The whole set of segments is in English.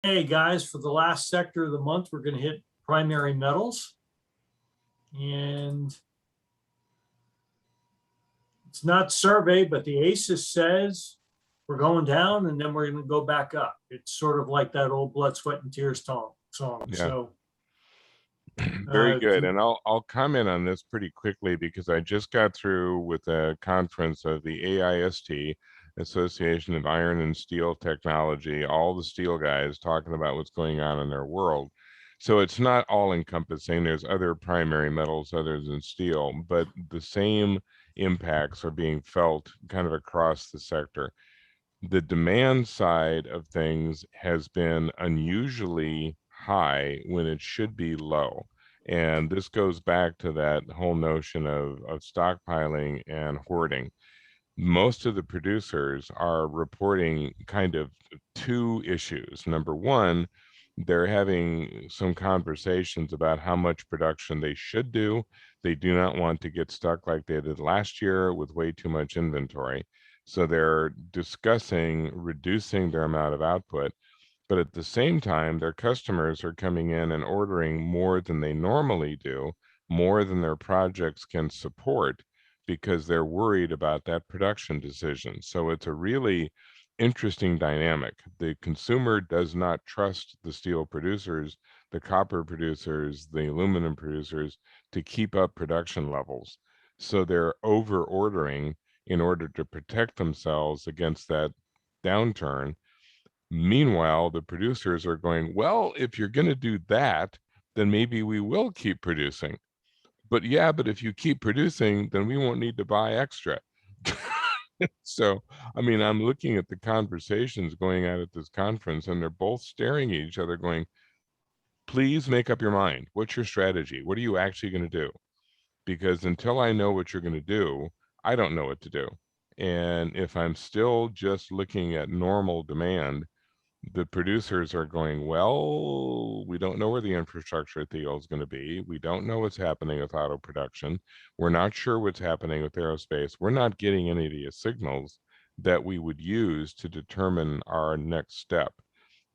Hey guys, for the last sector of the month, we're going to hit primary metals. And it's not survey, but the ASIS says we're going down and then we're going to go back up. It's sort of like that old blood, sweat, and tears song. Yeah. So Very good. And I'll comment on this pretty quickly because I just got through with a conference of the AIST, Association of Iron and Steel Technology, all the steel guys talking about what's going on in their world. So it's not all encompassing. There's other primary metals other than steel, but the same impacts are being felt kind of across the sector. The demand side of things has been unusually high when it should be low. And this goes back to that whole notion of stockpiling and hoarding. Most of the producers are reporting kind of two issues. Number one, they're having some conversations about how much production they should do. They do not want to get stuck like they did last year with way too much inventory. So they're discussing reducing their amount of output. But at the same time, their customers are coming in and ordering more than they normally do, more than their projects can support, because they're worried about that production decision. So it's a really interesting dynamic. The consumer does not trust the steel producers, the copper producers, the aluminum producers to keep up production levels. So they're over ordering in order to protect themselves against that downturn. Meanwhile, the producers are going, well, if you're going to do that, then maybe we will keep producing. But yeah, but if you keep producing, then we won't need to buy extra. So, I mean, I'm looking at the conversations going on at this conference, and they're both staring at each other, going, please make up your mind. What's your strategy? What are you actually going to do? Because until I know what you're going to do, I don't know what to do. And if I'm still just looking at normal demand, the producers are going, well, we don't know where the infrastructure at Thiel is going to be. We don't know what's happening with auto production. We're not sure what's happening with aerospace. We're not getting any of the signals that we would use to determine our next step.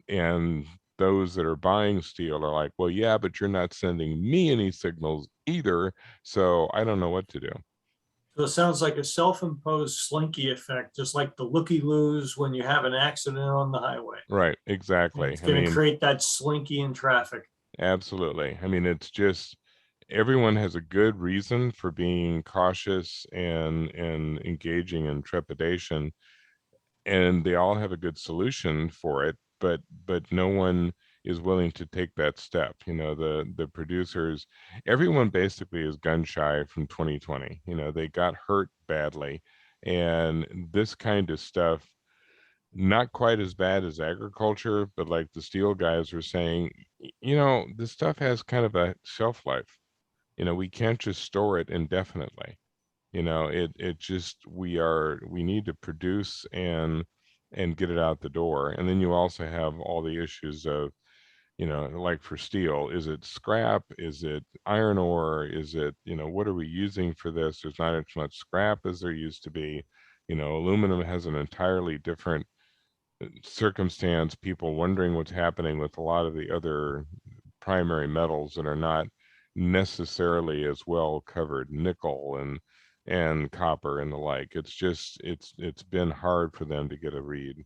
And those that are buying steel are like, well, yeah, but you're not sending me any signals either. So I don't know what to do. it sounds like a self-imposed slinky effect, just like the looky-loos when you have an accident on the highway. Right, And exactly. it's I going to mean, create that slinky in traffic. absolutely. I mean, it's just everyone has a good reason for being cautious and engaging in trepidation, and they all have a good solution for it, but no one is willing to take that step. You know, the producers, everyone basically is gun shy from 2020. You know, they got hurt badly, and this kind of stuff, not quite as bad as agriculture, but like the steel guys were saying, you know, this stuff has kind of a shelf life. You know, we can't just store it indefinitely. You know, it just we need to produce and get it out the door. And then you also have all the issues of, you know, like for steel, is it scrap? Is it iron ore? Is it, you know, what are we using for this? There's not as much scrap as there used to be. You know, aluminum has an entirely different circumstance, people wondering what's happening with a lot of the other primary metals that are not necessarily as well covered, nickel and copper and the like. It's just it's been hard for them to get a read.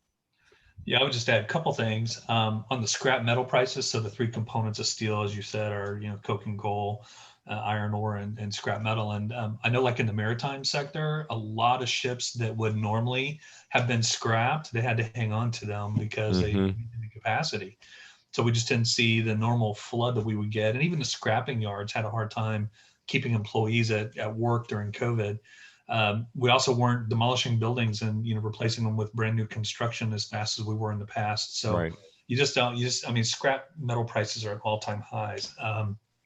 Yeah, I would just add a couple things on the scrap metal prices. So the three components of steel, as you said, are coke and coal, iron ore, and scrap metal. And I know, like in the maritime sector, a lot of ships that would normally have been scrapped, they had to hang on to them because they Mm-hmm. needed the capacity. So we just didn't see the normal flood that we would get, and even the scrapping yards had a hard time keeping employees at work during COVID. We also weren't demolishing buildings and replacing them with brand new construction as fast as we were in the past. So Right. you just don't. I mean, scrap metal prices are at all-time highs.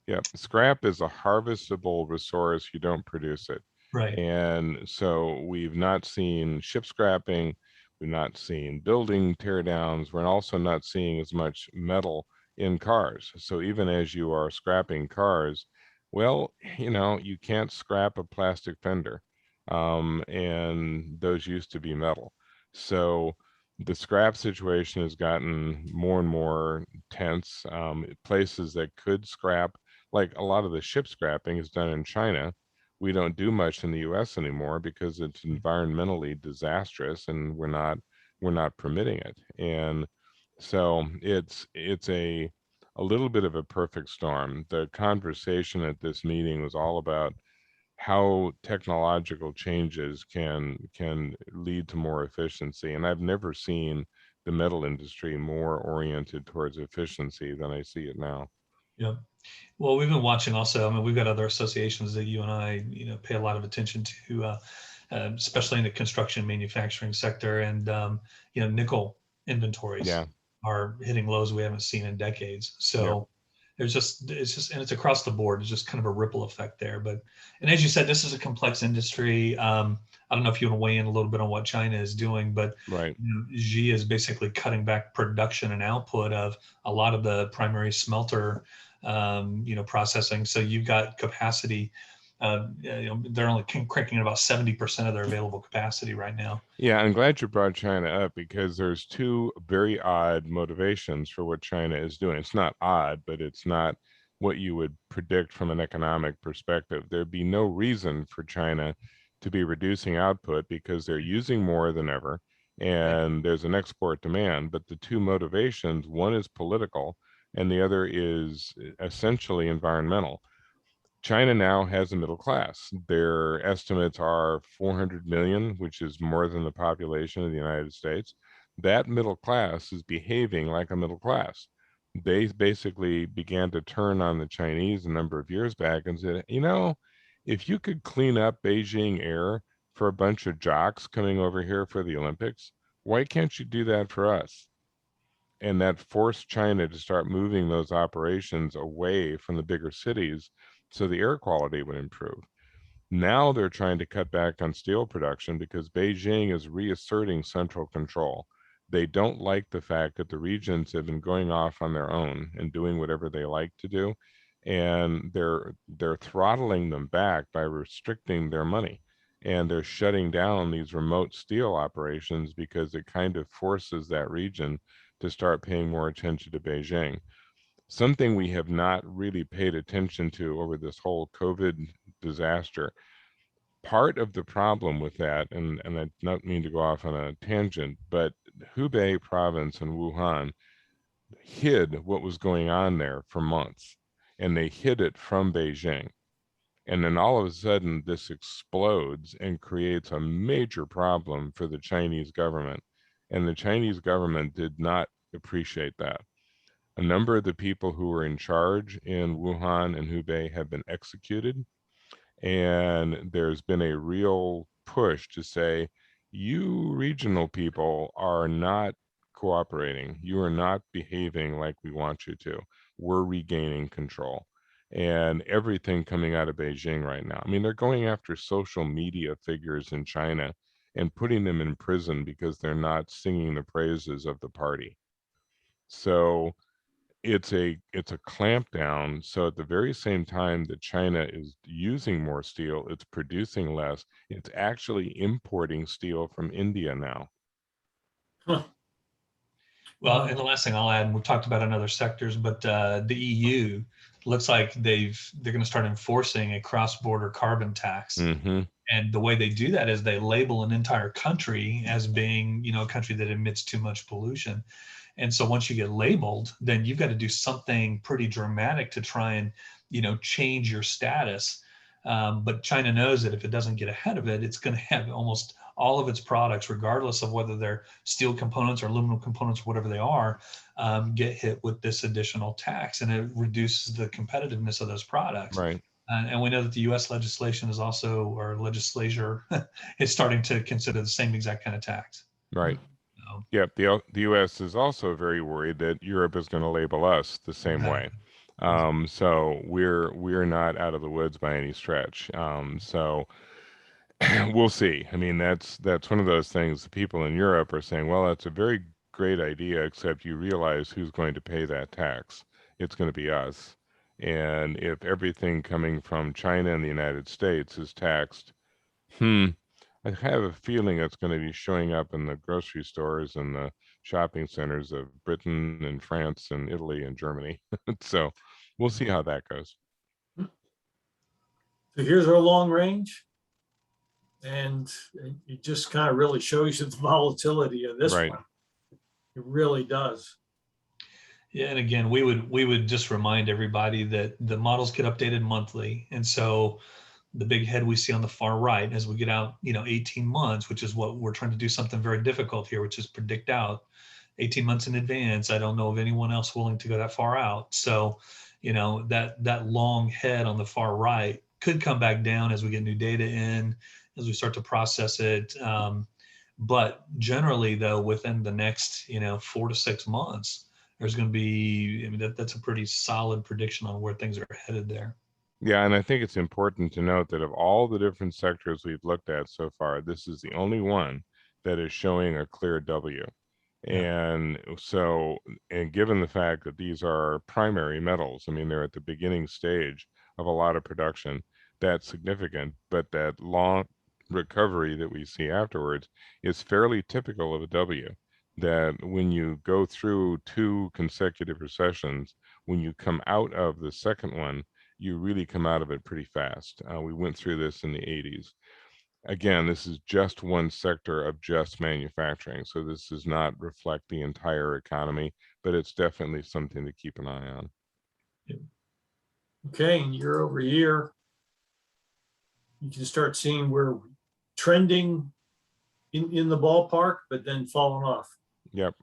Yeah. Scrap is a harvestable resource. You don't produce it. Right. And so we've not seen ship scrapping. We've not seen building tear downs. We're also not seeing as much metal in cars. So even as you are scrapping cars, well, you know, you can't scrap a plastic fender. And those used to be metal. So The scrap situation has gotten more and more tense. Places that could scrap, like a lot of the ship scrapping is done in China. We don't do much in the US anymore because it's environmentally disastrous and we're not permitting it. And so it's a little bit of a perfect storm. The conversation at this meeting was all about how technological changes can lead to more efficiency. And I've never seen the metal industry more oriented towards efficiency than I see it now. Yeah. Well, we've been watching also. I mean, we've got other associations that you and I, pay a lot of attention to, especially in the construction manufacturing sector. And, nickel inventories Yeah. are hitting lows we haven't seen in decades. So it's just, and it's across the board. It's just kind of a ripple effect there. And as you said, this is a complex industry. I don't know if you want to weigh in a little bit on what China is doing, but Right. Xi is basically cutting back production and output of a lot of the primary smelter processing. So you've got capacity. They're only cranking about 70% of their available capacity right now. Yeah, I'm glad you brought China up because there's two very odd motivations for what China is doing. It's not odd, but it's not what you would predict from an economic perspective. There'd be no reason for China to be reducing output because they're using more than ever and there's an export demand. But the two motivations, one is political and the other is essentially environmental. China now has a middle class. Their estimates are 400 million, which is more than the population of the United States. That middle class is behaving like a middle class. They basically began to turn on the Chinese a number of years back and said, if you could clean up Beijing air for a bunch of jocks coming over here for the Olympics, why can't you do that for us? And that forced China to start moving those operations away from the bigger cities so the air quality would improve. Now they're trying to cut back on steel production because Beijing is reasserting central control. They don't like the fact that the regions have been going off on their own and doing whatever they like to do, and they're throttling them back by restricting their money. And they're shutting down these remote steel operations because it kind of forces that region to start paying more attention to Beijing. Something we have not really paid attention to over this whole COVID disaster. Part of the problem with that, and I don't mean to go off on a tangent, but Hubei province and Wuhan hid what was going on there for months, and they hid it from Beijing. And then all of a sudden, this explodes and creates a major problem for the Chinese government. And the Chinese government did not appreciate that. A number of the people who were in charge in Wuhan and Hubei have been executed. And there's been a real push to say, you regional people are not cooperating. You are not behaving like we want you to. We're regaining control. And everything coming out of Beijing right now. I mean, they're going after social media figures in China and putting them in prison because they're not singing the praises of the party. So it's a clampdown. So at the very same time that China is using more steel, it's producing less. It's actually importing steel from India now. Huh. Well, and the last thing I'll add, and we've talked about in other sectors, but the EU looks like they're going to start enforcing a cross-border carbon tax. Mm-hmm. And the way they do that is they label an entire country as being, a country that emits too much pollution. And so once you get labeled, then you've got to do something pretty dramatic to try and, change your status. But China knows that if it doesn't get ahead of it, it's going to have almost all of its products, regardless of whether they're steel components or aluminum components, whatever they are, get hit with this additional tax, and it reduces the competitiveness of those products. Right. And we know that the U.S. legislation is also, or legislature is starting to consider the same exact kind of tax. Right. Yep. The U.S. is also very worried that Europe is going to label us the same way. So we're not out of the woods by any stretch. So we'll see. I mean, that's one of those things. The people in Europe are saying, well, that's a very great idea, except you realize who's going to pay that tax. It's going to be us. And if everything coming from China and the United States is taxed, I have a feeling it's going to be showing up in the grocery stores and the shopping centers of Britain and France and Italy and Germany. So we'll see how that goes. So here's our long range. And it just kind of really shows you the volatility of this Right. one. It really does. Yeah, and again, we would just remind everybody that the models get updated monthly, and so the big head we see on the far right as we get out, 18 months, which is what we're trying to do, something very difficult here, which is predict out 18 months in advance. I don't know of anyone else willing to go that far out. So, that long head on the far right could come back down as we get new data in, as we start to process it. But generally, though, within the next, 4 to 6 months, there's going to be, that's a pretty solid prediction on where things are headed there. Yeah, and I think it's important to note that of all the different sectors we've looked at so far, this is the only one that is showing a clear W. And so, and given the fact that these are primary metals, I mean, they're at the beginning stage of a lot of production, that's significant, but that long recovery that we see afterwards is fairly typical of a W. That when you go through 2 consecutive recessions, when you come out of the second one, you really come out of it pretty fast. We went through this in the 80s. Again, this is just one sector of just manufacturing, so this does not reflect the entire economy, but it's definitely something to keep an eye on. Okay, and year over year, you can start seeing we're trending in the ballpark, but then falling off. Yep.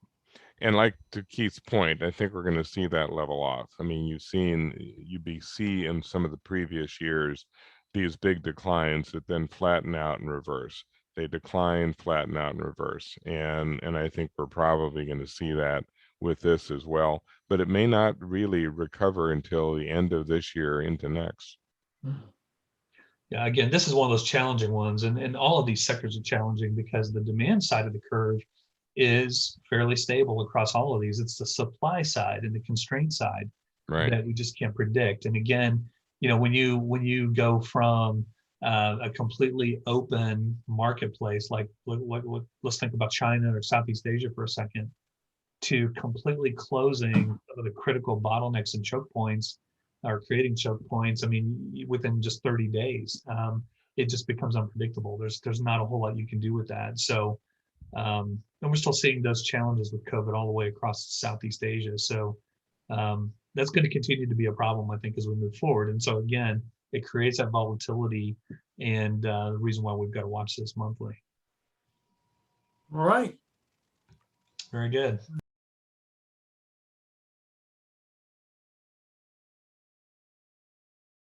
And like to Keith's point, I think we're going to see that level off. I mean, you've seen UBC in some of the previous years, these big declines that then flatten out and reverse. They decline, flatten out and reverse. And I think we're probably going to see that with this as well, but it may not really recover until the end of this year into next. Yeah, again, this is one of those challenging ones, and all of these sectors are challenging because the demand side of the curve is fairly stable across all of these. It's the supply side and the constraint side that we just can't predict. And again, when you go from a completely open marketplace, like let's think about China or Southeast Asia for a second, to completely closing the critical bottlenecks and choke points, or creating choke points, I mean, within just 30 days, it just becomes unpredictable. There's not a whole lot you can do with that. So, and we're still seeing those challenges with COVID all the way across Southeast Asia. So that's going to continue to be a problem, I think, as we move forward. And so again, it creates that volatility, and the reason why we've got to watch this monthly. All right. Very good.